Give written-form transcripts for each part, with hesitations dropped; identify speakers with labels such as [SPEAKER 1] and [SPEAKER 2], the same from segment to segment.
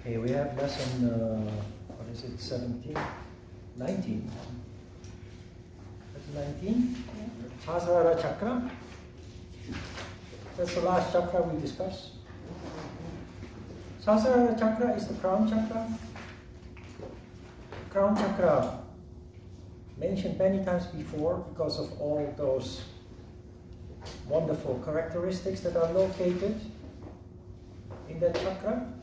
[SPEAKER 1] Okay, we have lesson, what is it, 17? 19. Lesson 19? Yeah. Sahasrara Chakra. That's the last chakra we discussed. Sahasrara Chakra is the crown chakra. Crown chakra, mentioned many times before because of all those wonderful characteristics that are located in that chakra.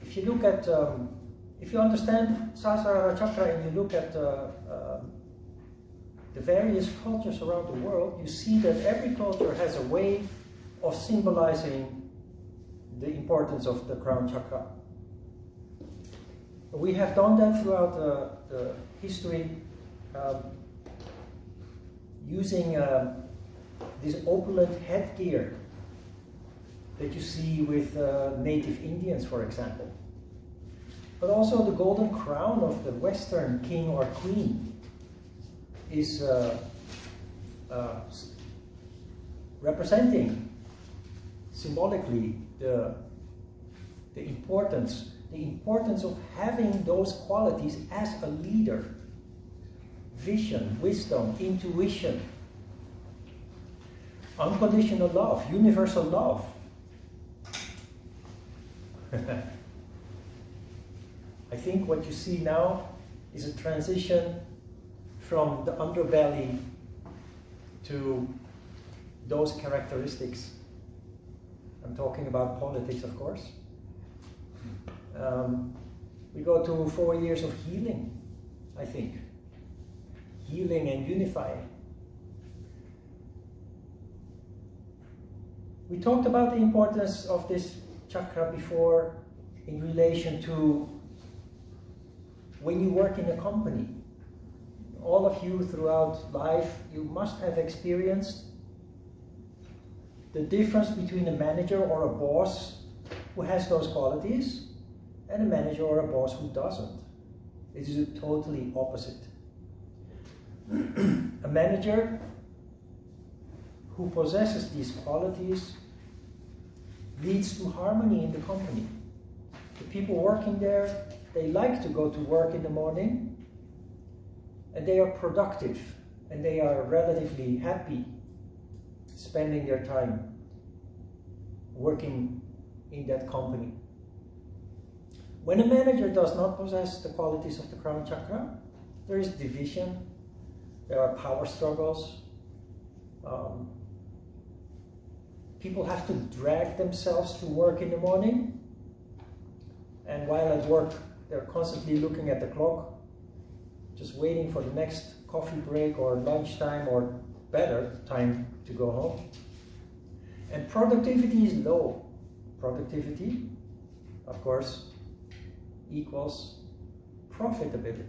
[SPEAKER 1] If you look at, if you understand Sahasrara Chakra and you look at the various cultures around the world, you see that every culture has a way of symbolizing the importance of the crown chakra. We have done that throughout the history using this opulent headgear that you see with native Indians, for example. But also the golden crown of the Western king or queen is representing symbolically the importance of having those qualities as a leader. Vision, wisdom, intuition, unconditional love, universal love. I think what you see now is a transition from the underbelly to those characteristics. I'm talking about politics, of course. We go to 4 years of healing, I think. Healing and unifying. We talked about the importance of this chakra before in relation to when you work in a company. All of you throughout life, you must have experienced the difference between a manager or a boss who has those qualities and a manager or a boss who doesn't. It is totally opposite. A manager who possesses these qualities leads to harmony in the company. The people working there, they like to go to work in the morning, and they are productive, and they are relatively happy spending their time working in that company. When a manager does not possess the qualities of the crown chakra, there is division, there are power struggles, people have to drag themselves to work in the morning, and while at work they're constantly looking at the clock, just waiting for the next coffee break or lunchtime or better time to go home. And productivity is low. Productivity, of course, equals profitability.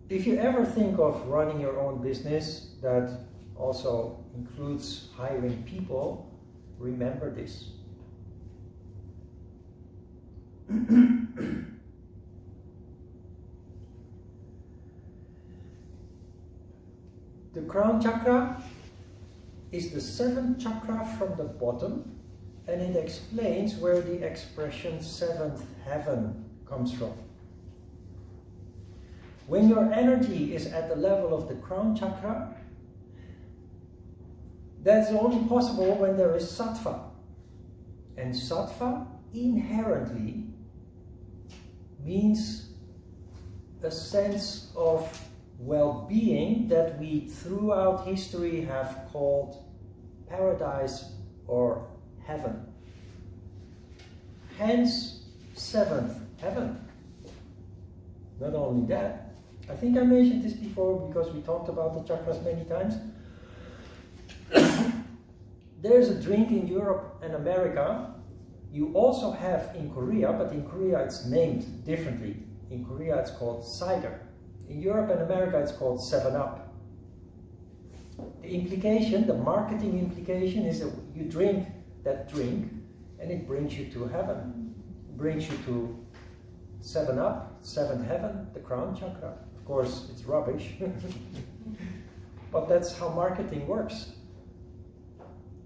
[SPEAKER 1] If you ever think of running your own business that also includes hiring people, remember this. The crown chakra is the 7th chakra from the bottom, and it explains where the expression 7th heaven comes from. When your energy is at the level of the crown chakra, that's only possible when there is sattva. And sattva inherently means a sense of well-being that we throughout history have called paradise or heaven. Hence, 7th heaven. Not only that, I think I mentioned this before because we talked about the chakras many times. There's a drink in Europe and America. You also have in Korea, but in Korea it's named differently. In Korea it's called cider. In Europe and America it's called 7-Up. The implication, the marketing implication is that you drink that drink and it brings you to heaven. It brings you to 7-Up, 7th heaven, the crown chakra. Of course, it's rubbish. But that's how marketing works.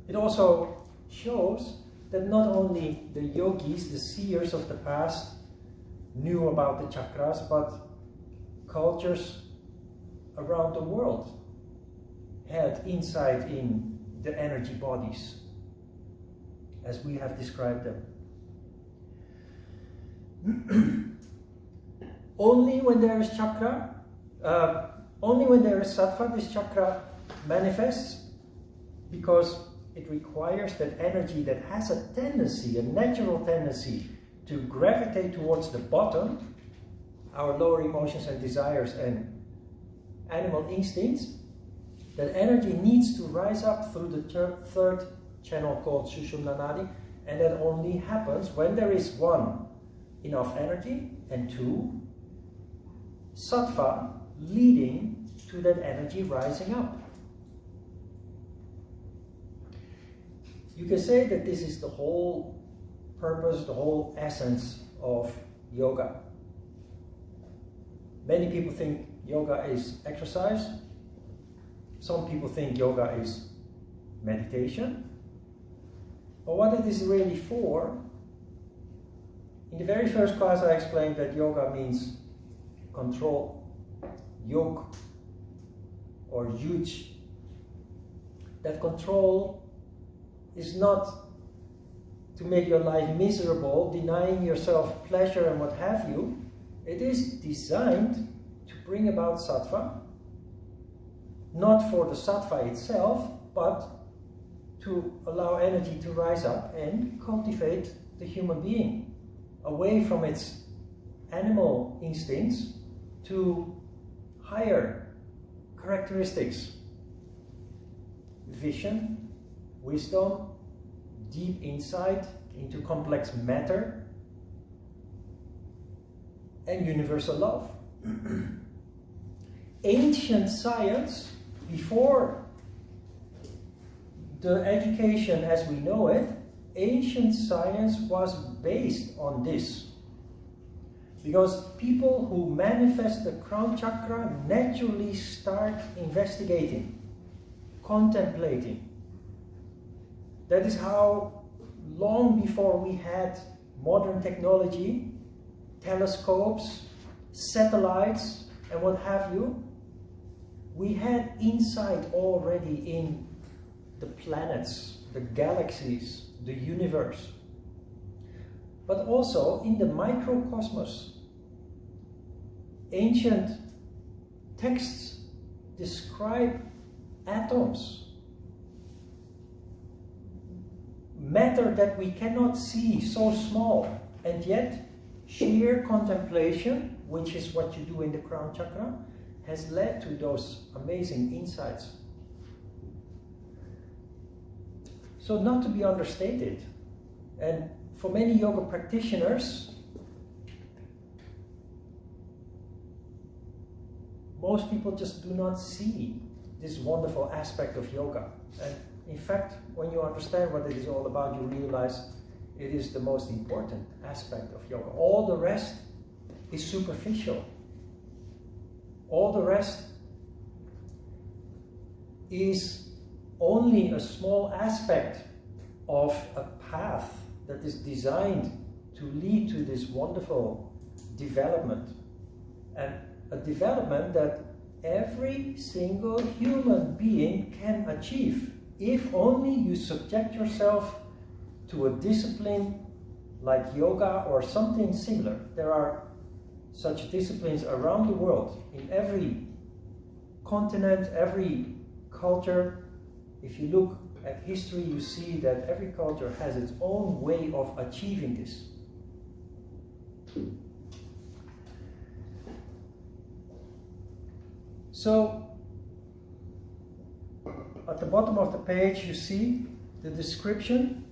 [SPEAKER 1] It also shows that not only the yogis, the seers of the past, knew about the chakras, but cultures around the world had insight in the energy bodies as we have described them. Only when there is chakra, only when there is sattva, this chakra manifests, because it requires that energy that has a tendency, a natural tendency, to gravitate towards the bottom, our lower emotions and desires and animal instincts. That energy needs to rise up through the third channel called Sushumna Nadi, and that only happens when there is one, enough energy, and two, sattva leading to that energy rising up. You can say that this is the whole purpose, the whole essence of yoga. Many people think yoga is exercise. Some people think yoga is meditation. But what it is really for, in the very first class I explained that yoga means control, yoke, or yuj. That control is not to make your life miserable, denying yourself pleasure and what have you. It is designed to bring about sattva, not for the sattva itself, but to allow energy to rise up and cultivate the human being away from its animal instincts to higher characteristics: vision, wisdom, deep insight into complex matter, and universal love. Ancient science, before the education as we know it, ancient science was based on this. Because people who manifest the crown chakra naturally start investigating, contemplating. That is how, long before we had modern technology, telescopes, satellites, and what have you, we had insight already in the planets, the galaxies, the universe, but also in the microcosmos. Ancient texts describe atoms, matter that we cannot see, so small, and yet sheer contemplation, which is what you do in the crown chakra, has led to those amazing insights. So not to be understated. And for many yoga practitioners, most people just do not see this wonderful aspect of yoga. And in fact, when you understand what it is all about, you realize it is the most important aspect of yoga. All the rest is superficial. All the rest is only a small aspect of a path that is designed to lead to this wonderful development. And a development that every single human being can achieve, if only you subject yourself to a discipline like yoga or something similar. There are such disciplines around the world, in every continent, every culture. If you look at history, you see that every culture has its own way of achieving this. So, at the bottom of the page you see the description.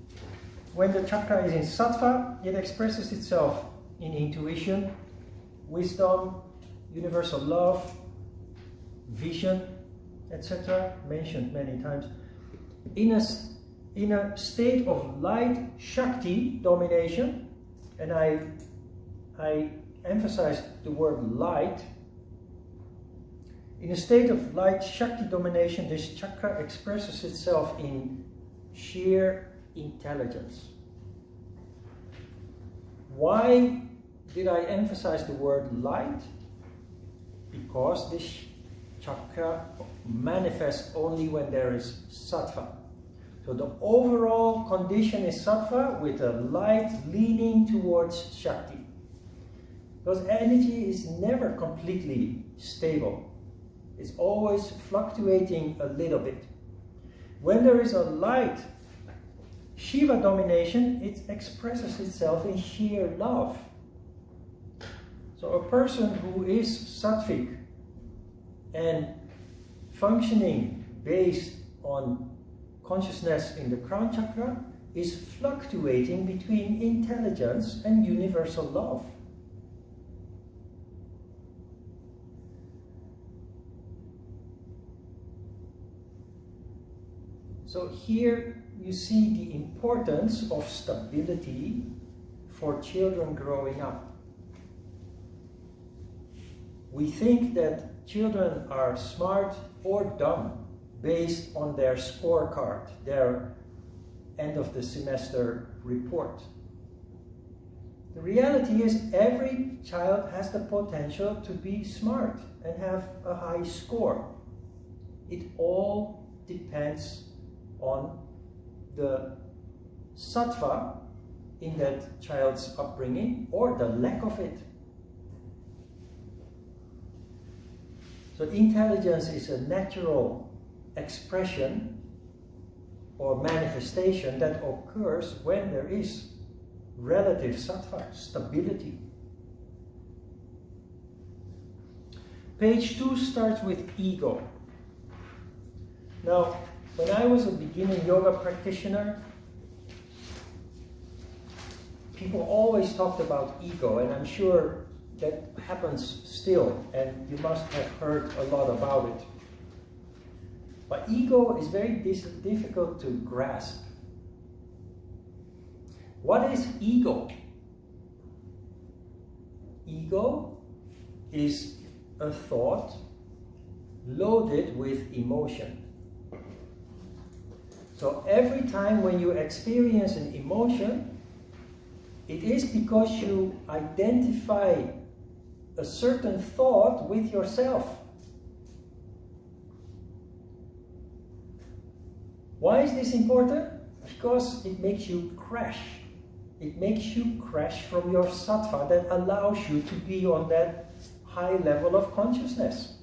[SPEAKER 1] When the chakra is in sattva, it expresses itself in intuition, wisdom, universal love, vision, etc., mentioned many times. In a state of light Shakti domination, and I emphasize the word light. In a state of light Shakti domination, this chakra expresses itself in sheer intelligence. Why did I emphasize the word light? Because this chakra manifests only when there is sattva. So the overall condition is sattva with a light leaning towards Shakti. Because energy is never completely stable. It's always fluctuating a little bit. When there is a light Shiva domination, it expresses itself in sheer love. So a person who is sattvic and functioning based on consciousness in the crown chakra is fluctuating between intelligence and universal love. So here you see the importance of stability for children growing up. We think that children are smart or dumb based on their scorecard, their end of the semester report. The reality is every child has the potential to be smart and have a high score. It all depends on the sattva in that child's upbringing or the lack of it. So intelligence is a natural expression or manifestation that occurs when there is relative sattva, stability. Page 2 starts with ego. Now, when I was a beginning yoga practitioner, people always talked about ego, and I'm sure that happens still, and you must have heard a lot about it. But ego is very difficult to grasp. What is ego? Ego is a thought loaded with emotion. So every time when you experience an emotion, it is because you identify a certain thought with yourself. Why is this important? Because it makes you crash. It makes you crash from your sattva that allows you to be on that high level of consciousness.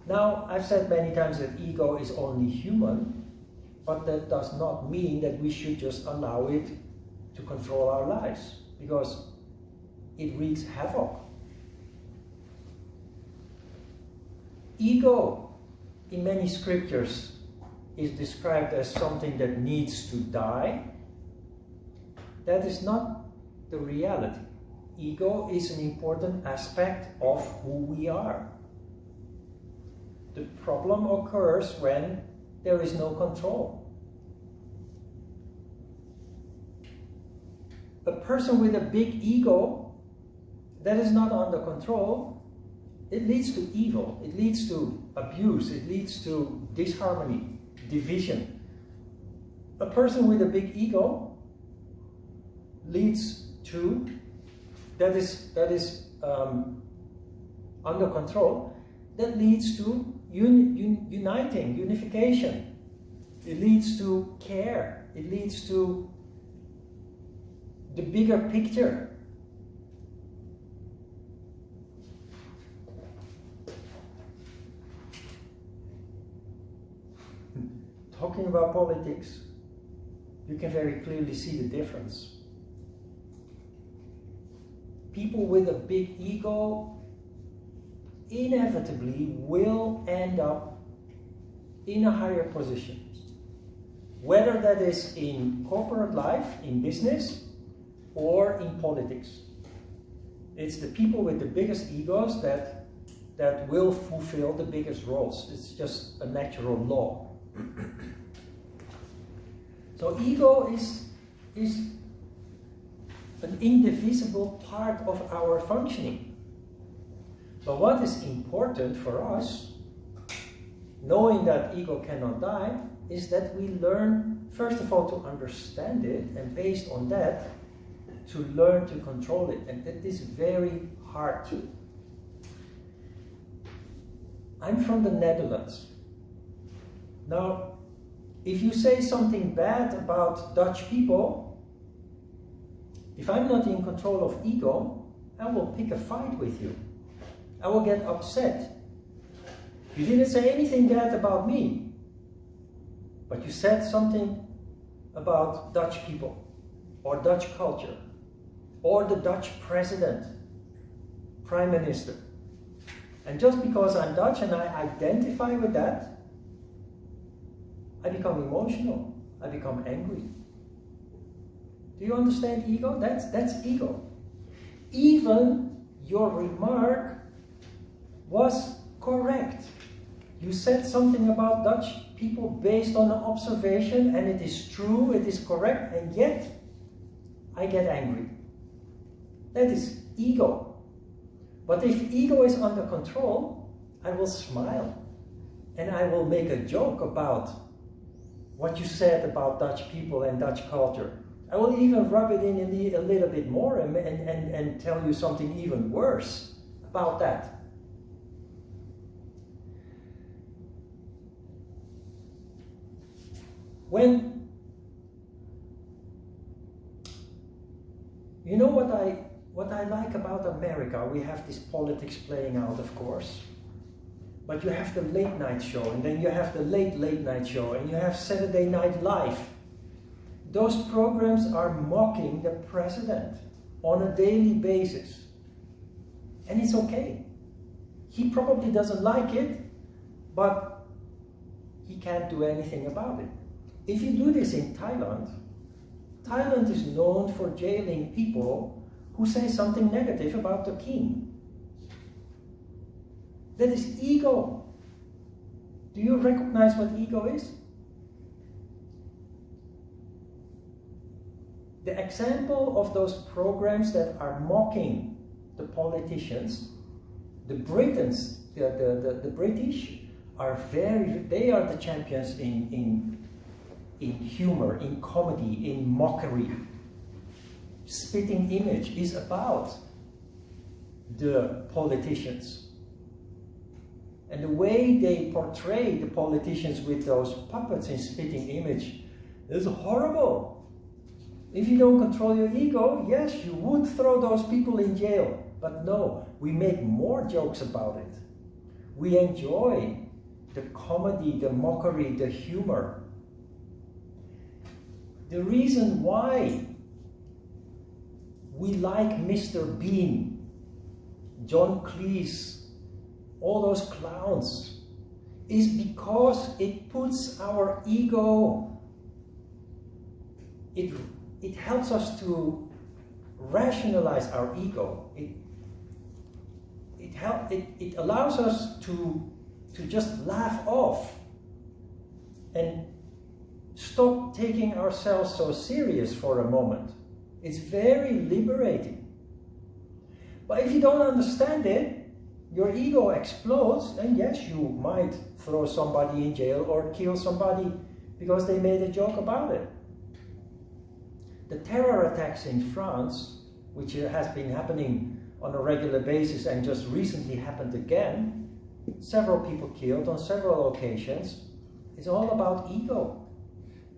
[SPEAKER 1] Now, I've said many times that ego is only human, but that does not mean that we should just allow it to control our lives, because it wreaks havoc. Ego, in many scriptures, is described as something that needs to die. That is not the reality. Ego is an important aspect of who we are. The problem occurs when there is no control. A person with a big ego that is not under control, it leads to evil, it leads to abuse, it leads to disharmony, division. A person with a big ego leads to, that is under control, that leads to unification. It leads to care. It leads to the bigger picture. Talking about politics, you can very clearly see the difference. People with a big ego inevitably will end up in a higher position. Whether that is in corporate life, in business, or in politics. It's the people with the biggest egos that will fulfill the biggest roles. It's just a natural law. So ego is an indivisible part of our functioning. But what is important for us knowing that ego cannot die, is that we learn, first of all, to understand it, and based on that, to learn to control it. And that is very hard to. I'm from the Netherlands. Now, if you say something bad about Dutch people, if I'm not in control of ego, I will pick a fight with you. I will get upset. You didn't say anything bad about me, but you said something about Dutch people, or Dutch culture, or the Dutch president, prime minister. And just because I'm Dutch and I identify with that, I become emotional, I become angry. Do you understand ego? That's ego. Even your remark was correct. You said something about Dutch people based on an observation, and it is true, it is correct, and yet I get angry. That is ego. But if ego is under control, I will smile and I will make a joke about what you said about Dutch people and Dutch culture. I will even rub it in a little bit more and tell you something even worse about that. When, you know what I like about America, we have this politics playing out, of course, but you have the late night show, and then you have the late night show, and you have Saturday Night Live. Those programs are mocking the president on a daily basis. And it's okay. He probably doesn't like it, but he can't do anything about it. If you do this in Thailand, Thailand is known for jailing people who say something negative about the king. That is ego. Do you recognize what ego is? The example of those programs that are mocking the politicians, the Britons, the British are they are the champions in humor, in comedy, in mockery. Spitting Image is about the politicians. And the way they portray the politicians with those puppets in Spitting Image is horrible. If you don't control your ego, yes, you would throw those people in jail. But no, we make more jokes about it. We enjoy the comedy, the mockery, the humor. The reason why we like Mr. Bean, John Cleese, all those clowns, is because it puts our ego, it helps us to rationalize our ego. It allows us to just laugh off and stop taking ourselves so serious for a moment. It's very liberating. But if you don't understand it, your ego explodes, and yes, you might throw somebody in jail or kill somebody because they made a joke about it. The terror attacks in France, which has been happening on a regular basis and just recently happened again, several people killed on several occasions, it's all about ego.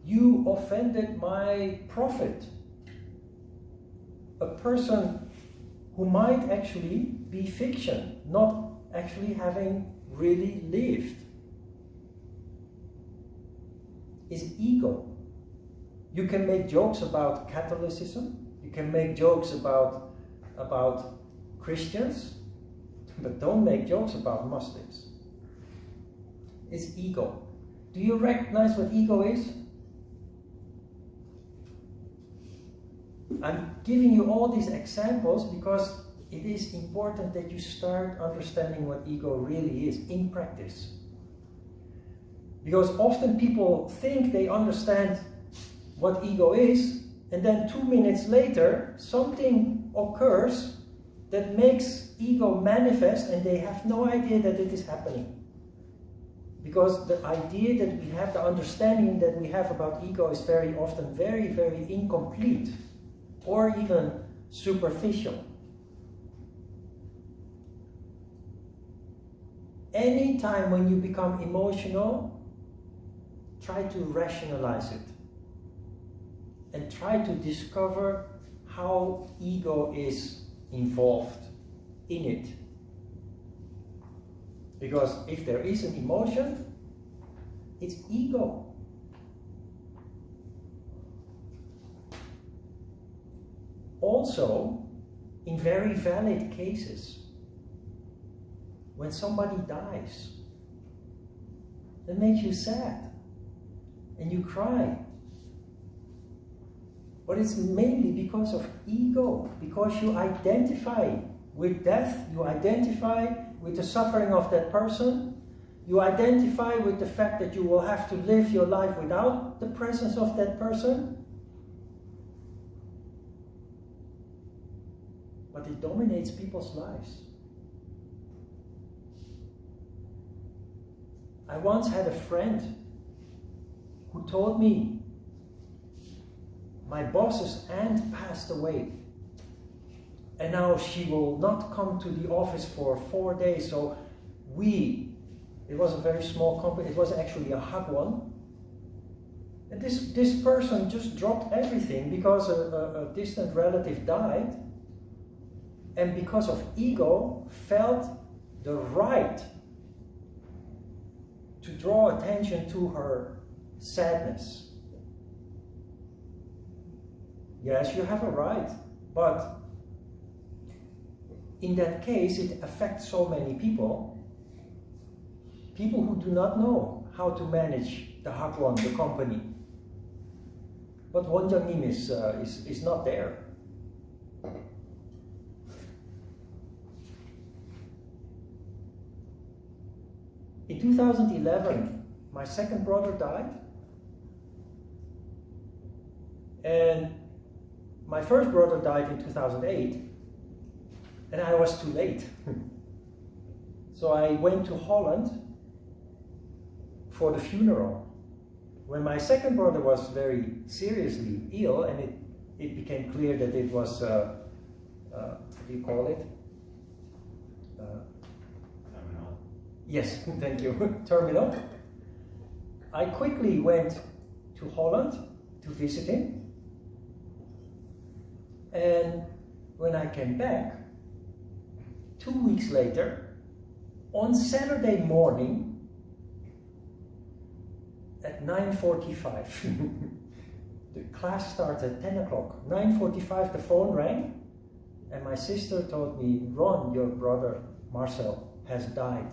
[SPEAKER 1] You offended my prophet. A person who might actually be fiction, not actually having really lived, is ego. You can make jokes about Catholicism, you can make jokes about Christians, but don't make jokes about Muslims. It's ego. Do you recognize what ego is? I'm giving you all these examples because it is important that you start understanding what ego really is in practice. Because often people think they understand what ego is, and then 2 minutes later something occurs that makes ego manifest and they have no idea that it is happening. Because the idea that we have, the understanding that we have about ego is very often very, very incomplete or even superficial. Anytime when you become emotional, try to rationalize it and try to discover how ego is involved in it. Because if there is an emotion, it's ego. Also, in very valid cases, when somebody dies, it makes you sad and you cry. But it's mainly because of ego, because you identify with death, you identify with the suffering of that person, you identify with the fact that you will have to live your life without the presence of that person. But it dominates people's lives. I once had a friend who told me, my boss's aunt passed away and now she will not come to the office for 4 days, so it was a very small company, it was actually a hug one, and this person just dropped everything because a distant relative died, and because of ego felt the right to draw attention to her sadness. Yes, you have a right, but in that case it affects so many people who do not know how to manage the Hagwon, the company. But Wonjangnim is not there. In 2011, my second brother died, and my first brother died in 2008, and I was too late. So I went to Holland for the funeral. When my second brother was very seriously ill, and it became clear that it was, what do you call it?
[SPEAKER 2] Terminal.
[SPEAKER 1] Yes, thank you, terminal. I quickly went to Holland to visit him. And when I came back, 2 weeks later, on Saturday morning, at 9:45, the class started at 10 o'clock. 9:45 the phone rang, and my sister told me, Ron, your brother Marcel has died.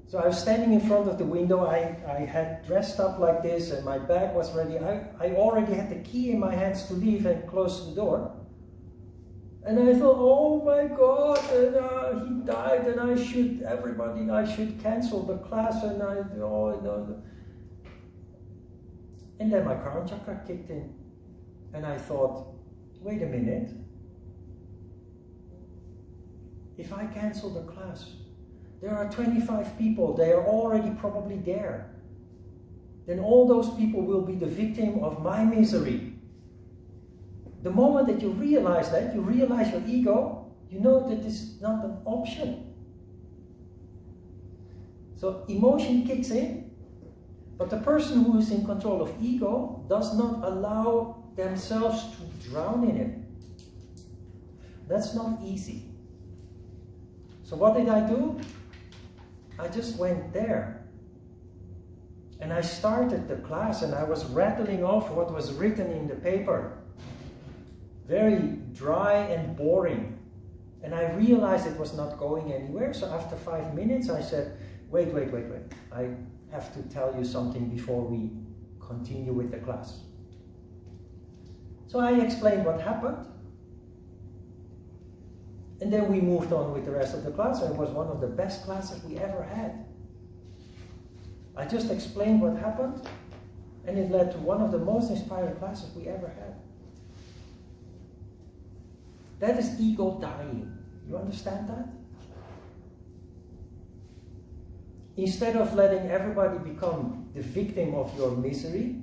[SPEAKER 1] So I was standing in front of the window, I had dressed up like this and my bag was ready. I already had the key in my hands to leave and close the door. And I thought, oh my God, and, he died, and I should cancel the class, and And then my crown chakra kicked in, and I thought, wait a minute, if I cancel the class, there are 25 people, they are already probably there. Then all those people will be the victim of my misery. The moment that you realize that, you realize your ego, you know that this is not an option. So emotion kicks in, but the person who is in control of ego does not allow themselves to drown in it. That's not easy. So what did I do? I just went there. And I started the class and I was rattling off what was written in the paper. Very dry and boring. And I realized it was not going anywhere. So after 5 minutes I said, wait. I have to tell you something before we continue with the class. So I explained what happened. And then we moved on with the rest of the class, and it was one of the best classes we ever had. I just explained what happened, and it led to one of the most inspiring classes we ever had. That is ego dying. You understand that? Instead of letting everybody become the victim of your misery,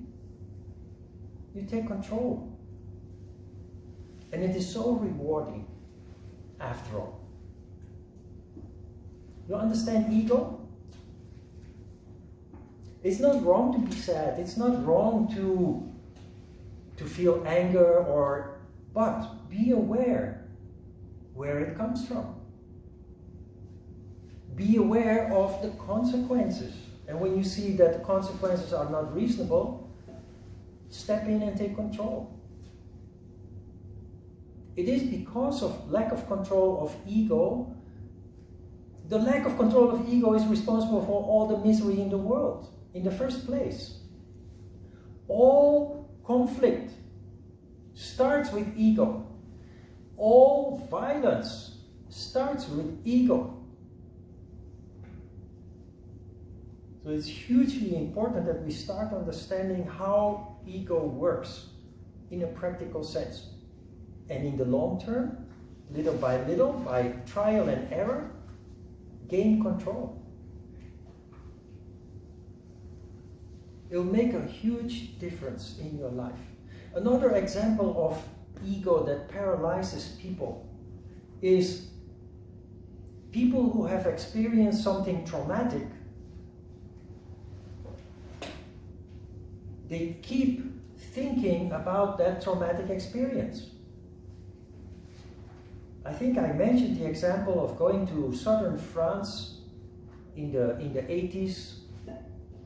[SPEAKER 1] you take control. And it is so rewarding, after all. You understand ego? It's not wrong to be sad. It's not wrong to feel anger, but be aware where it comes from. Be aware of the consequences. And when you see that the consequences are not reasonable, step in and take control. It is because of lack of control of ego. The lack of control of ego is responsible for all the misery in the world, in the first place. All conflict starts with ego. All violence starts with ego. So it's hugely important that we start understanding how ego works in a practical sense. And in the long term, little by little, by trial and error, gain control. It will make a huge difference in your life. Another example of ego that paralyzes people is people who have experienced something traumatic. They keep thinking about that traumatic experience. I think I mentioned the example of going to southern France in the 80s,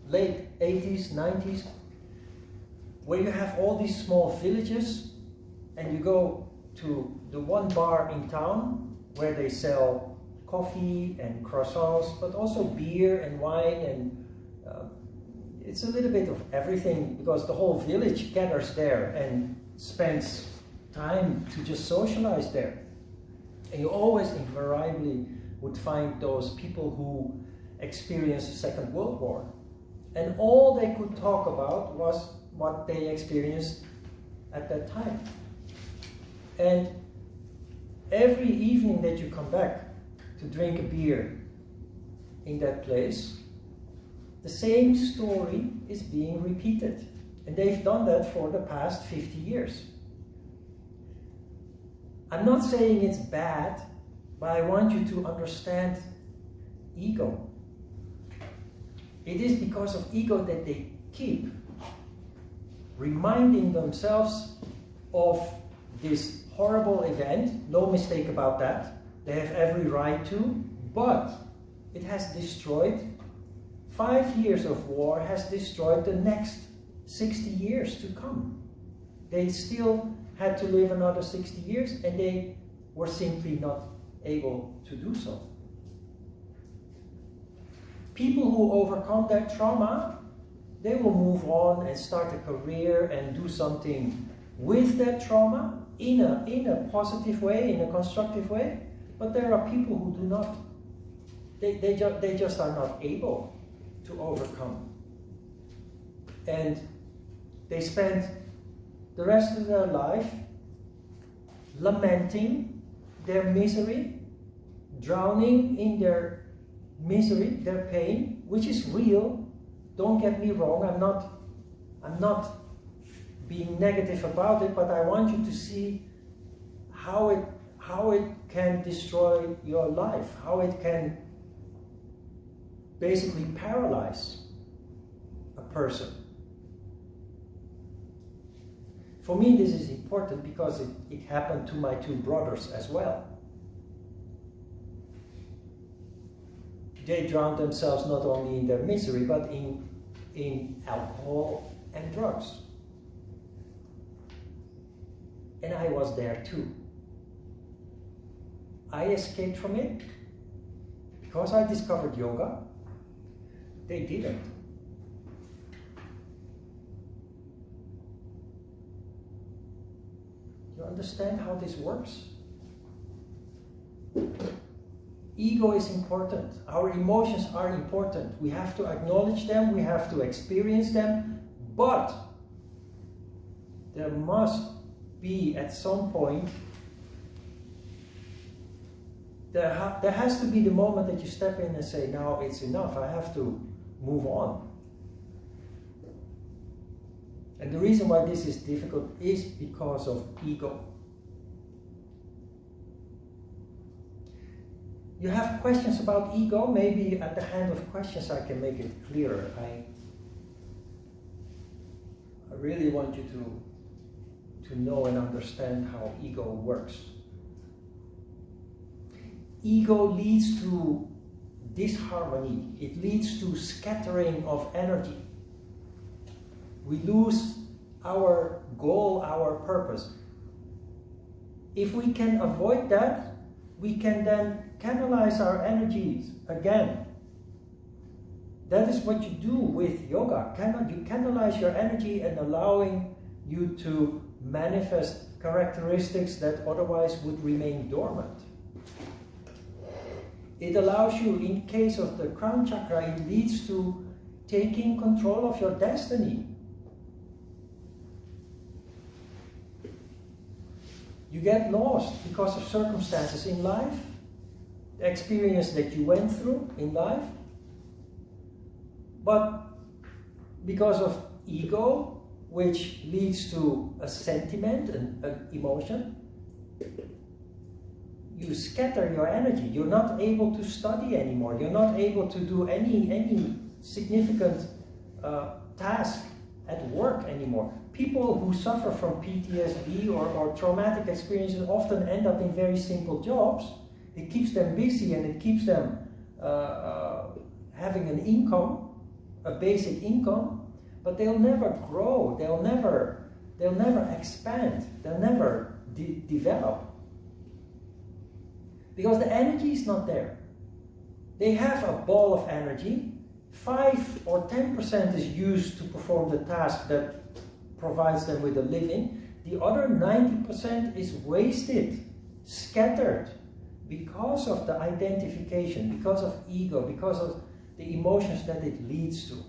[SPEAKER 1] late 80s, 90s, where you have all these small villages, and you go to the one bar in town where they sell coffee and croissants, but also beer and wine, and it's a little bit of everything, because the whole village gathers there and spends time to just socialize there. And you always invariably would find those people who experienced the Second World War. And all they could talk about was what they experienced at that time. And every evening that you come back to drink a beer in that place, the same story is being repeated. And they've done that for the past 50 years. I'm not saying it's bad, but I want you to understand ego. It is because of ego that they keep reminding themselves of this horrible event. No mistake about that. They have every right to, but it has destroyed 5 years of war, has destroyed the next 60 years to come. They still had to live another 60 years, and they were simply not able to do so. People who overcome that trauma, they will move on and start a career and do something with that trauma in a positive way, in a constructive way. But there are people who do not. They just are not able to overcome. And they spend the rest of their life lamenting their misery, drowning in their misery, their pain, which is real. Don't get me wrong, I'm not being negative about it, but I want you to see how it can destroy your life, how it can basically paralyze a person. For me, this is important because it happened to my two brothers as well. They drowned themselves not only in their misery, but in alcohol and drugs. And I was there too. I escaped from it because I discovered yoga. They didn't. You understand how this works? Ego is important. Our emotions are important. We have to acknowledge them, we have to experience them, but there must be at some point there has to be the moment that you step in and say, now it's enough, I have to move on. And the reason why this is difficult is because of ego. You have questions about ego? Maybe at the hand of questions I can make it clearer. I really want you to know and understand how ego works. Ego leads to disharmony. It leads to scattering of energy. We lose our goal, our purpose. If we can avoid that, we can then canalize our energies again. That is what you do with yoga. You canalize your energy and allowing you to manifest characteristics that otherwise would remain dormant. It allows you, in case of the crown chakra, it leads to taking control of your destiny. You get lost because of circumstances in life, the experience that you went through in life, but because of ego, which leads to a sentiment, an emotion, you scatter your energy. You're not able to study anymore. You're not able to do any significant task at work anymore. People who suffer from PTSD or traumatic experiences often end up in very simple jobs. It keeps them busy and it keeps them having an income, a basic income, but they'll never grow. They'll never expand. They'll never develop. Because the energy is not there. They have a ball of energy. 5 or 10% is used to perform the task that provides them with a living. The other 90% is wasted, scattered, because of the identification, because of ego, because of the emotions that it leads to.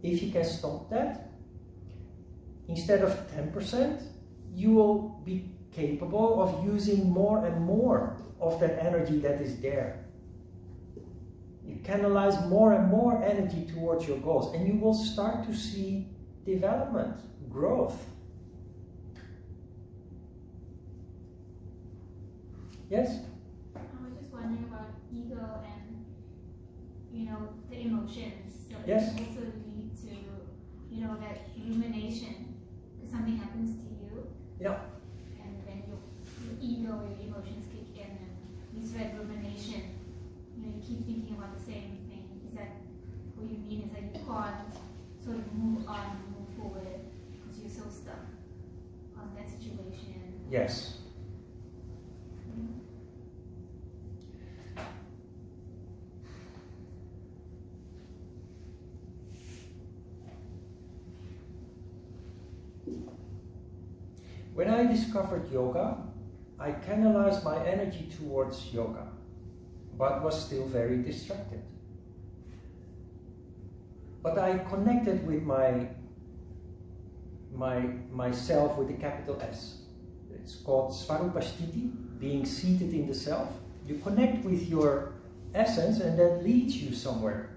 [SPEAKER 1] If you can stop that, instead of 10%, you will be capable of using more and more of that energy that is there. You canalize more and more energy towards your goals, and you will start to see development, growth. Yes?
[SPEAKER 2] I was just wondering about ego and, the emotions. So
[SPEAKER 1] yes.
[SPEAKER 2] It can also lead to, that rumination. Because something happens to you.
[SPEAKER 1] Yeah.
[SPEAKER 2] And then your ego, your emotions kick in, and this red rumination. You keep thinking about the same thing. Is that what you mean? Is that you can't sort of move on, move forward, because you're so stuck on that situation?
[SPEAKER 1] Yes. When I discovered yoga, I canalized my energy towards yoga, but was still very distracted. But I connected with myself with a capital S. It's called Svarupasthiti, being seated in the self. You connect with your essence and that leads you somewhere.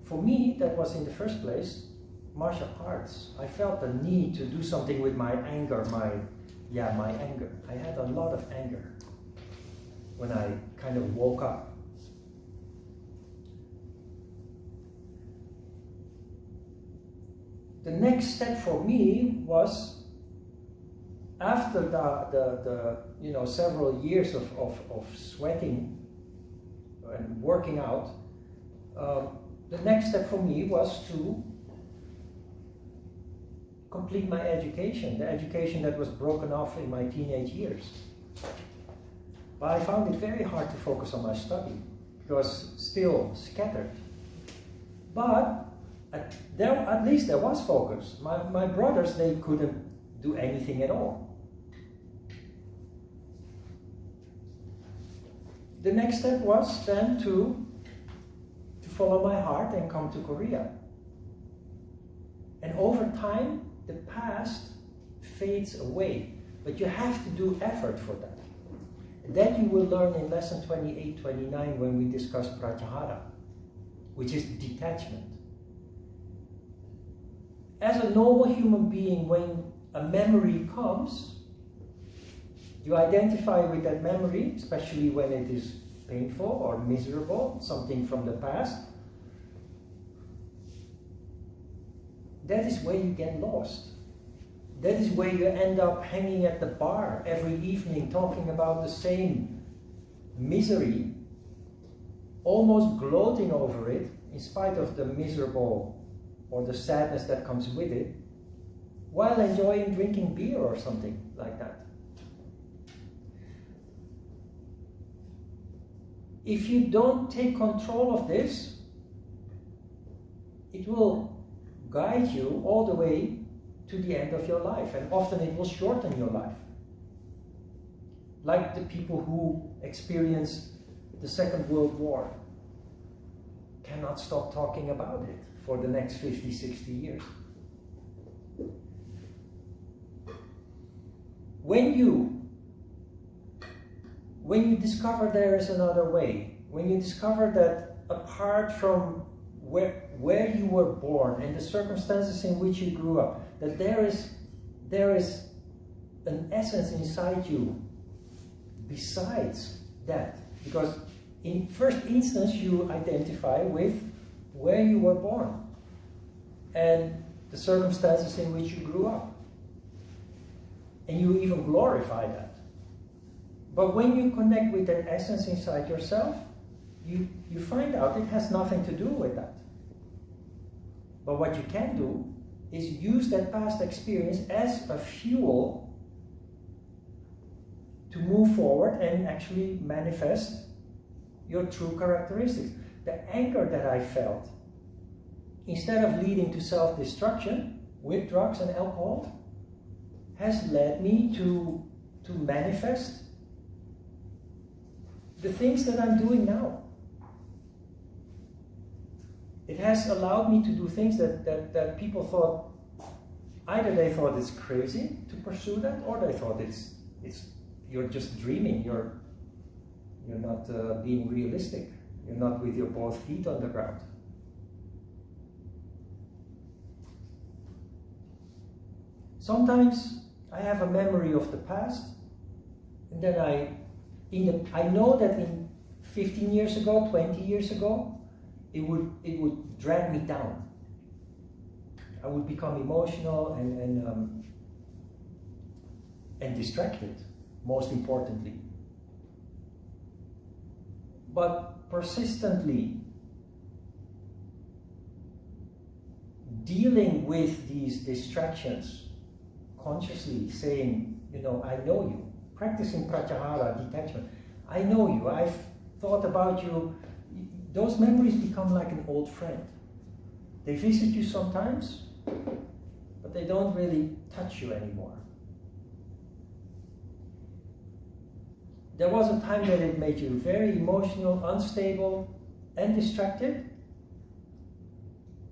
[SPEAKER 1] For me, that was in the first place martial arts. I felt the need to do something with my anger, my anger. I had a lot of anger when I kind of woke up. The next step for me was, after the several years of sweating and working out, the next step for me was to complete my education, the education that was broken off in my teenage years. But I found it very hard to focus on my study, because still scattered. But at least there was focus. My brothers, they couldn't do anything at all. The next step was then to follow my heart and come to Korea. And over time, the past fades away, but you have to do effort for that. That you will learn in lesson 28, 29 when we discuss pratyahara, which is detachment. As a normal human being, when a memory comes, you identify with that memory, especially when it is painful or miserable, something from the past. That is where you get lost. That is where you end up hanging at the bar every evening talking about the same misery, almost gloating over it, in spite of the miserable or the sadness that comes with it, while enjoying drinking beer or something like that. If you don't take control of this, it will guide you all the way to the end of your life, and often it will shorten your life. Like the people who experienced the Second World War cannot stop talking about it for the next 50, 60 years. When you discover there is another way, when you discover that apart from where you were born and the circumstances in which you grew up, that there is an essence inside you besides that. Because in first instance you identify with where you were born and the circumstances in which you grew up. And you even glorify that. But when you connect with that essence inside yourself, you find out it has nothing to do with that. But what you can do is use that past experience as a fuel to move forward and actually manifest your true characteristics. The anger that I felt, instead of leading to self-destruction with drugs and alcohol, has led me to manifest the things that I'm doing now. It has allowed me to do things that people thought, either they thought it's crazy to pursue that, or they thought you're just dreaming, you're not being realistic, you're not with your both feet on the ground. Sometimes I have a memory of the past, and then I know that in 15 years ago, 20 years ago, it would drag me down. I would become emotional and distracted, most importantly. But persistently dealing with these distractions, consciously saying, I know you, practicing pratyahara, detachment, I know you, I've thought about you. Those memories become like an old friend. They visit you sometimes, but they don't really touch you anymore. There was a time that it made you very emotional, unstable, and distracted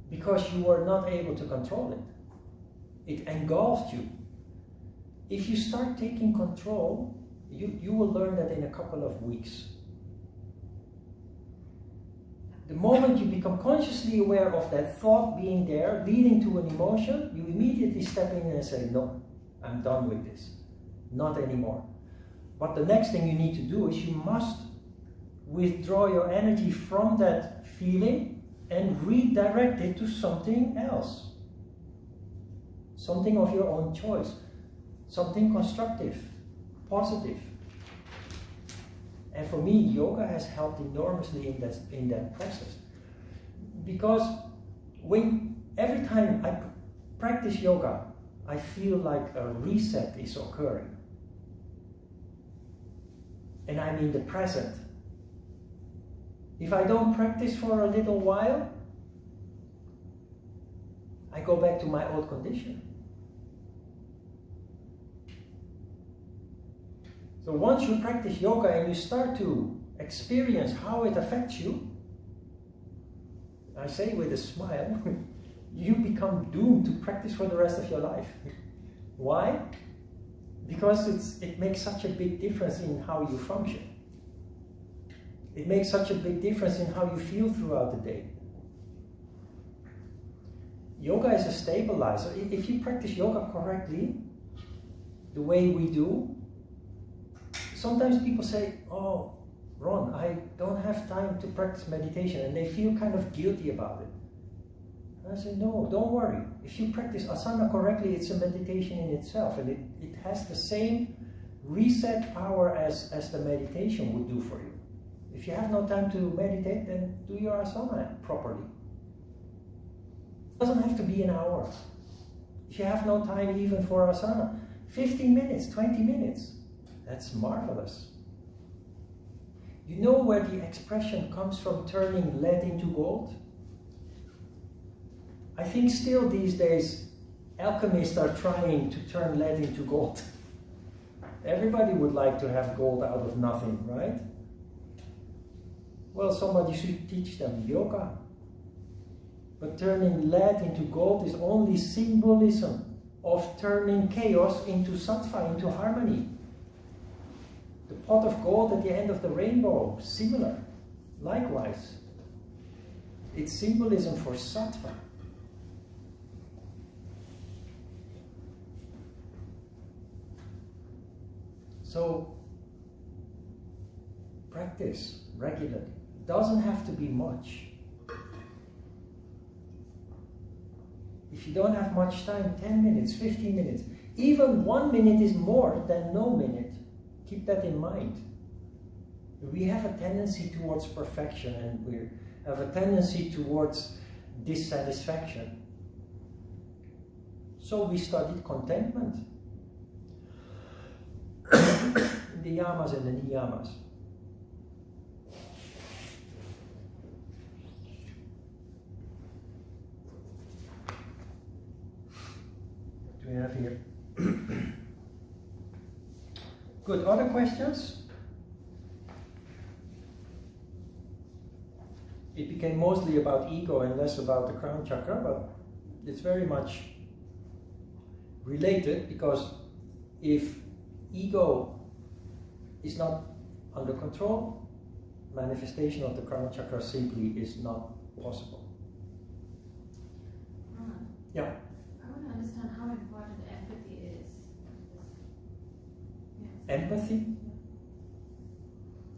[SPEAKER 1] because you were not able to control it. It engulfed you. If you start taking control, you will learn that in a couple of weeks. The moment you become consciously aware of that thought being there, leading to an emotion, you immediately step in and say, no, I'm done with this. Not anymore. But the next thing you need to do is you must withdraw your energy from that feeling and redirect it to something else. Something of your own choice. Something constructive, positive. And for me, yoga has helped enormously in that process. Because every time I practice yoga, I feel like a reset is occurring. And I'm in the present. If I don't practice for a little while, I go back to my old condition. So once you practice yoga and you start to experience how it affects you, I say with a smile, you become doomed to practice for the rest of your life. Why? Because it makes such a big difference in how you function. It makes such a big difference in how you feel throughout the day. Yoga is a stabilizer. If you practice yoga correctly, the way we do, sometimes people say, oh, Ron, I don't have time to practice meditation, and they feel kind of guilty about it. And I say, no, don't worry. If you practice asana correctly, it's a meditation in itself, and it has the same reset power as the meditation would do for you. If you have no time to meditate, then do your asana properly. It doesn't have to be an hour. If you have no time even for asana, 15 minutes, 20 minutes, that's marvelous. You know where the expression comes from, turning lead into gold? I think still these days, alchemists are trying to turn lead into gold. Everybody would like to have gold out of nothing, right? Well, somebody should teach them yoga. But turning lead into gold is only symbolism of turning chaos into sattva, into harmony. The pot of gold at the end of the rainbow, similar. Likewise, it's symbolism for sattva. So, practice regularly. It doesn't have to be much. If you don't have much time, 10 minutes, 15 minutes, even 1 minute is more than no minute. Keep that in mind. We have a tendency towards perfection, and we have a tendency towards dissatisfaction. So we studied contentment. The yamas and the niyamas. Do we have here? Good. Other questions? It became mostly about ego and less about the crown chakra, but it's very much related, because if ego is not under control, manifestation of the crown chakra simply is not possible. Yeah.
[SPEAKER 3] I want to understand how important empathy is. Yes.
[SPEAKER 1] Empathy?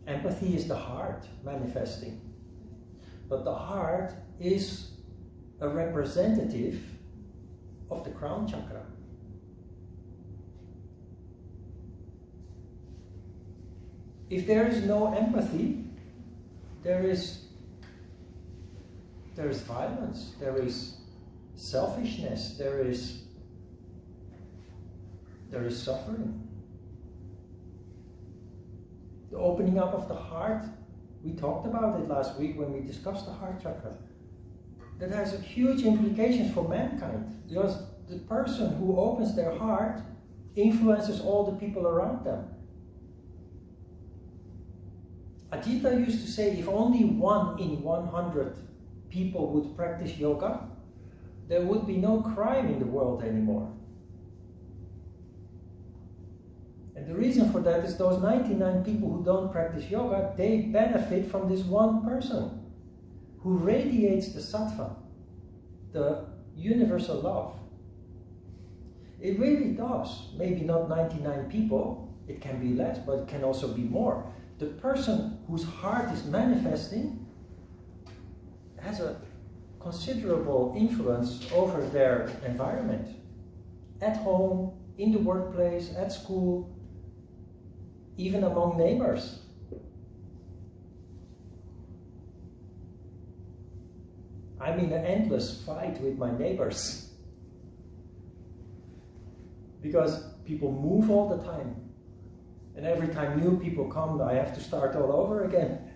[SPEAKER 1] Empathy is the heart manifesting. But the heart is a representative of the crown chakra. If there is no empathy, there is violence, there is selfishness, there is suffering. The opening up of the heart, we talked about it last week when we discussed the heart chakra. That has a huge implications for mankind, because the person who opens their heart influences all the people around them. Ajita used to say, if only 1 in 100 people would practice yoga, there would be no crime in the world anymore. And the reason for that is those 99 people who don't practice yoga, they benefit from this one person who radiates the sattva, the universal love. It really does. Maybe not 99 people, it can be less, but it can also be more. The person whose heart is manifesting has a considerable influence over their environment. At home, in the workplace, at school, even among neighbors. I'm in an endless fight with my neighbors. Because people move all the time. And every time new people come, I have to start all over again.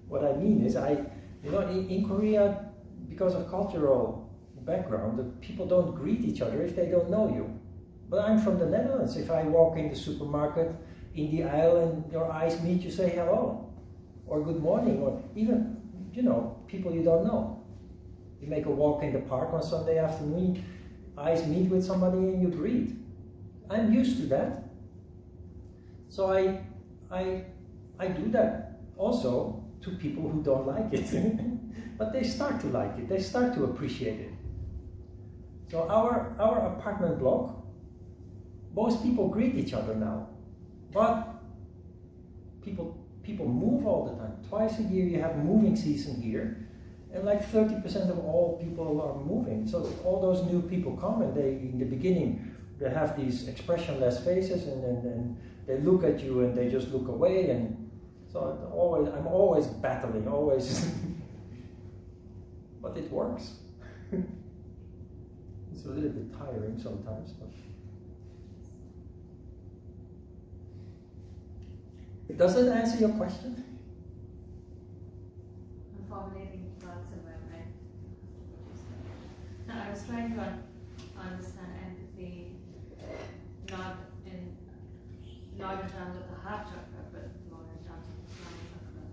[SPEAKER 1] What I mean is, in Korea, because of cultural background, the people don't greet each other if they don't know you. But I'm from the Netherlands. If I walk in the supermarket, in the aisle, and your eyes meet, you say hello, or good morning, or even, people you don't know. You make a walk in the park on Sunday afternoon, eyes meet with somebody and you greet. I'm used to that. So I do that also to people who don't like it. But they start to like it, they start to appreciate it. So our apartment block, most people greet each other now. But people move all the time. Twice a year you have moving season here. And like 30% of all people are moving. So all those new people come and they, in the beginning, they have these expressionless faces and they look at you and they just look away. And so I'm always battling, always. But it works. It's a little bit tiring sometimes. But does that answer your question?
[SPEAKER 3] I'm formulating thoughts in my mind. Now, I was trying to understand empathy, not in terms of the heart chakra, but more in terms of the crown chakra.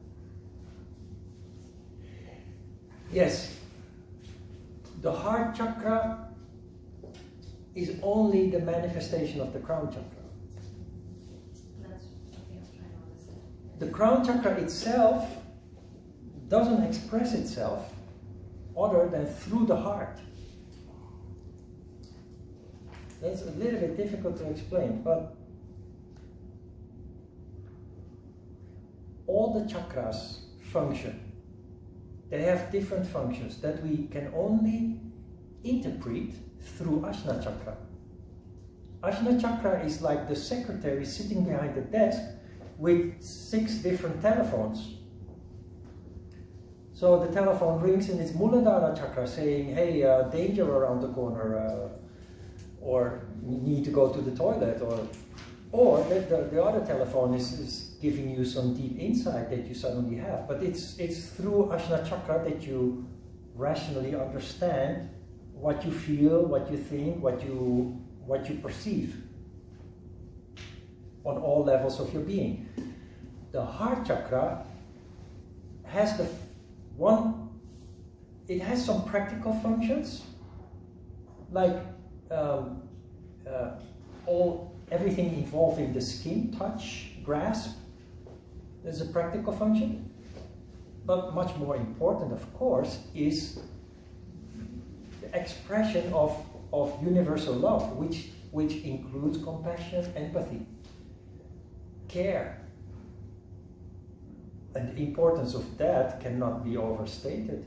[SPEAKER 1] Yes. The heart chakra is only the manifestation of the crown chakra.
[SPEAKER 3] That's something I was trying to understand.
[SPEAKER 1] The crown chakra itself doesn't express itself other than through the heart. That's a little bit difficult to explain, but all the chakras function. They have different functions that we can only interpret through Ajna chakra. Ajna chakra is like the secretary sitting behind the desk with 6 different telephones. So the telephone rings and it's Muladhara chakra saying, hey, danger around the corner, or you need to go to the toilet, or the other telephone is giving you some deep insight that you suddenly have. But it's through Ajna chakra that you rationally understand what you feel, what you think, what you perceive on all levels of your being. The heart chakra has it has some practical functions, like everything involving the skin, touch, grasp. There's a practical function. But much more important, of course, is the expression of universal love, which includes compassion, empathy, care. And the importance of that cannot be overstated.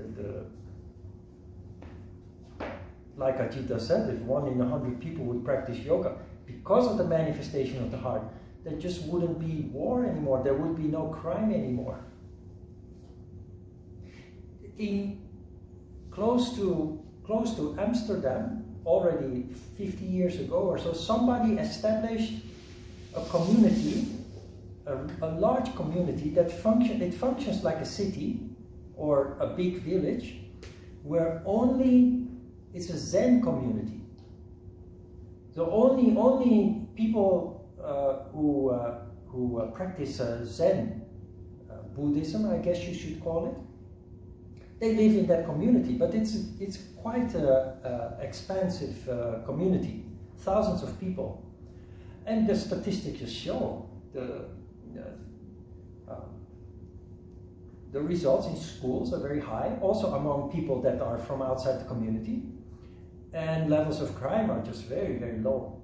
[SPEAKER 1] Like Ajita said, if 1 in 100 people would practice yoga, because of the manifestation of the heart, there just wouldn't be war anymore, there would be no crime anymore. Close to Amsterdam, already 50 years ago or so, somebody established a community, a large community that functions like a city or a big village, where it's a Zen community. So only people who practice Zen Buddhism, I guess you should call it, they live in that community. But it's quite an expansive community, thousands of people, and the statistics just show the results in schools are very high, also among people that are from outside the community, and levels of crime are just very, very low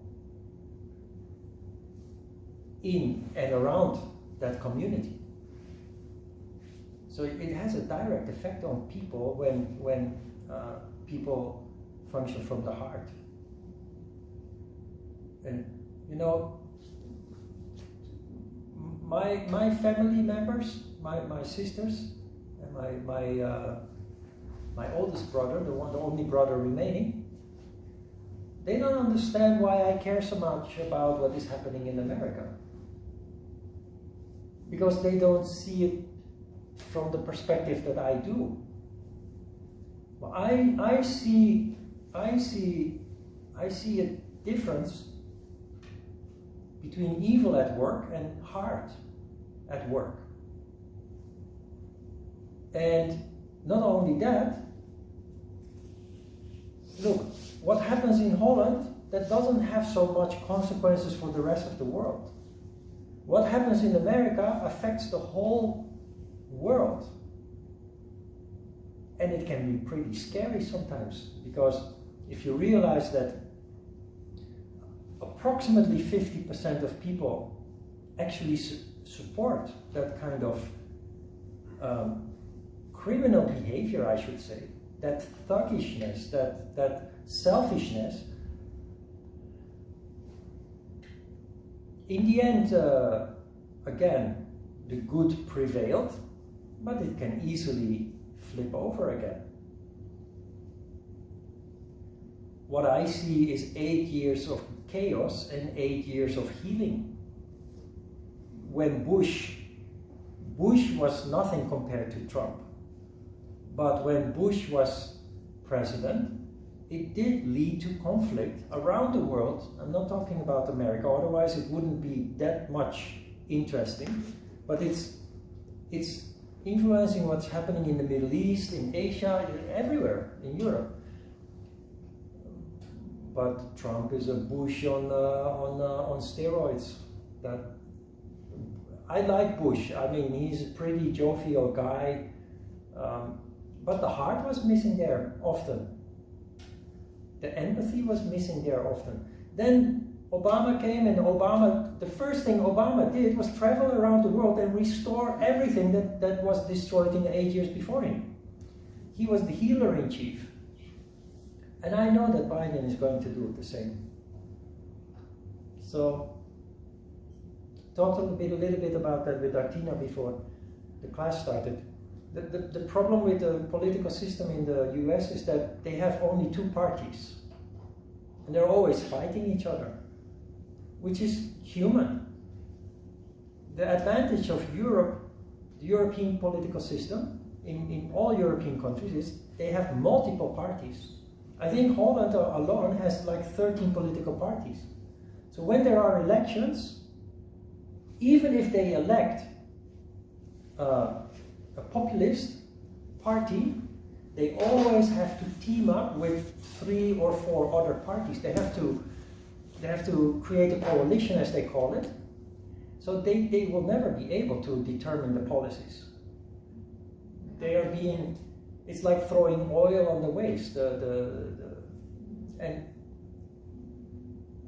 [SPEAKER 1] in and around that community. So it has a direct effect on people when people function from the heart. And you know, my family members, my sisters, and my oldest brother, the only brother remaining, they don't understand why I care so much about what is happening in America. Because they don't see it from the perspective that I do. Well, I see a difference between evil at work and heart at work. And not only that, look, what happens in Holland that doesn't have so much consequences for the rest of the world. What happens in America affects the whole world. And it can be pretty scary sometimes, because if you realize that approximately 50% of people actually support that kind of criminal behavior, I should say, that thuggishness, that selfishness, in the end, again, the good prevailed, but it can easily flip over again. What I see is 8 years of chaos and 8 years of healing. When Bush was nothing compared to Trump. But when Bush was president, it did lead to conflict around the world. I'm not talking about America, otherwise it wouldn't be that much interesting. But it's influencing what's happening in the Middle East, in Asia, everywhere, in Europe. But Trump is a Bush on steroids. That I like Bush. I mean, he's a pretty jovial guy, but the heart was missing there often. The empathy was missing there often. Then Obama came, and the first thing Obama did was travel around the world and restore everything that was destroyed in the 8 years before him. He was the healer in chief. And I know that Biden is going to do the same. So, talked a little bit about that with Artina before the class started. The problem with the political system in the US is that they have only two parties. And they're always fighting each other, which is human. The advantage of Europe, the European political system, in all European countries, is they have multiple parties. I think Holland alone has like 13 political parties. So when there are elections, even if they elect a populist party, they always have to team up with 3 or 4 other parties. They have to create a coalition, as they call it. So they will never be able to determine the policies. They are being, it's like throwing oil on the waste. And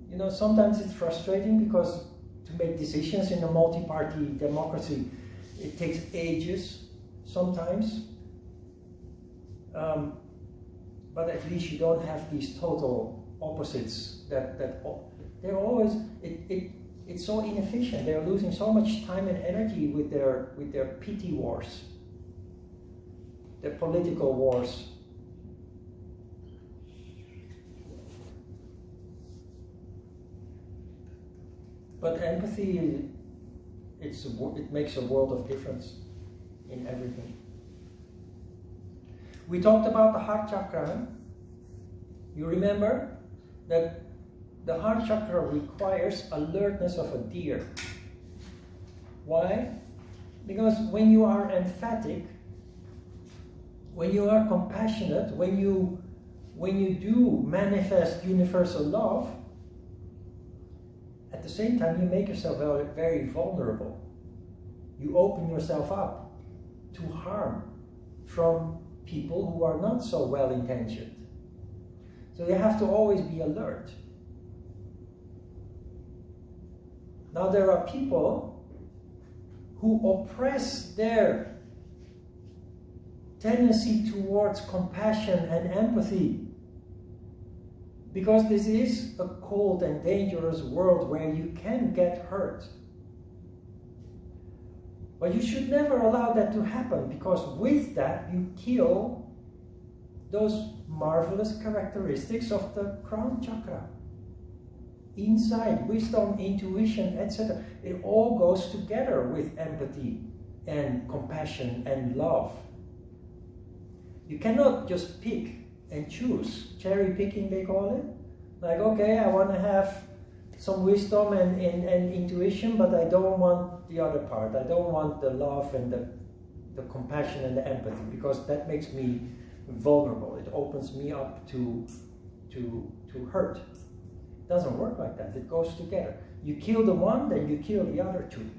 [SPEAKER 1] you know, sometimes it's frustrating because to make decisions in a multi-party democracy, it takes ages sometimes. But at least you don't have these total opposites that they're always, it's so inefficient. They're losing so much time and energy with their petty wars, their political wars. But empathy, it makes a world of difference in everything. We talked about the heart chakra. You remember that the heart chakra requires alertness of a deer. Why? Because when you are emphatic, when you are compassionate, when you do manifest universal love, at the same time you make yourself very, very vulnerable. You open yourself up to harm from people who are not so well-intentioned. So you have to always be alert. Now there are people who oppress their tendency towards compassion and empathy, because this is a cold and dangerous world where you can get hurt. But you should never allow that to happen, because with that you kill those marvelous characteristics of the crown chakra. Insight, wisdom, intuition, etc. It all goes together with empathy and compassion and love. You cannot just pick and choose. Cherry picking, they call it. Like, okay, I want to have some wisdom and intuition, but I don't want the other part. I don't want the love and the compassion and the empathy, because that makes me vulnerable. It opens me up to hurt. Doesn't work like that. It goes together. You kill the one, then you kill the other two.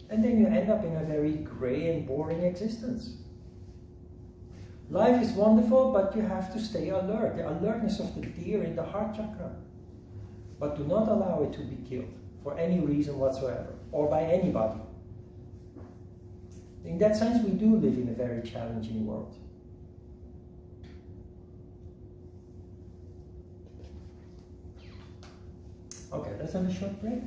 [SPEAKER 1] And then you end up in a very grey and boring existence. Life is wonderful, but you have to stay alert. The alertness of the deer in the heart chakra. But do not allow it to be killed for any reason whatsoever, or by anybody. In that sense, we do live in a very challenging world. Okay, let's have a short break.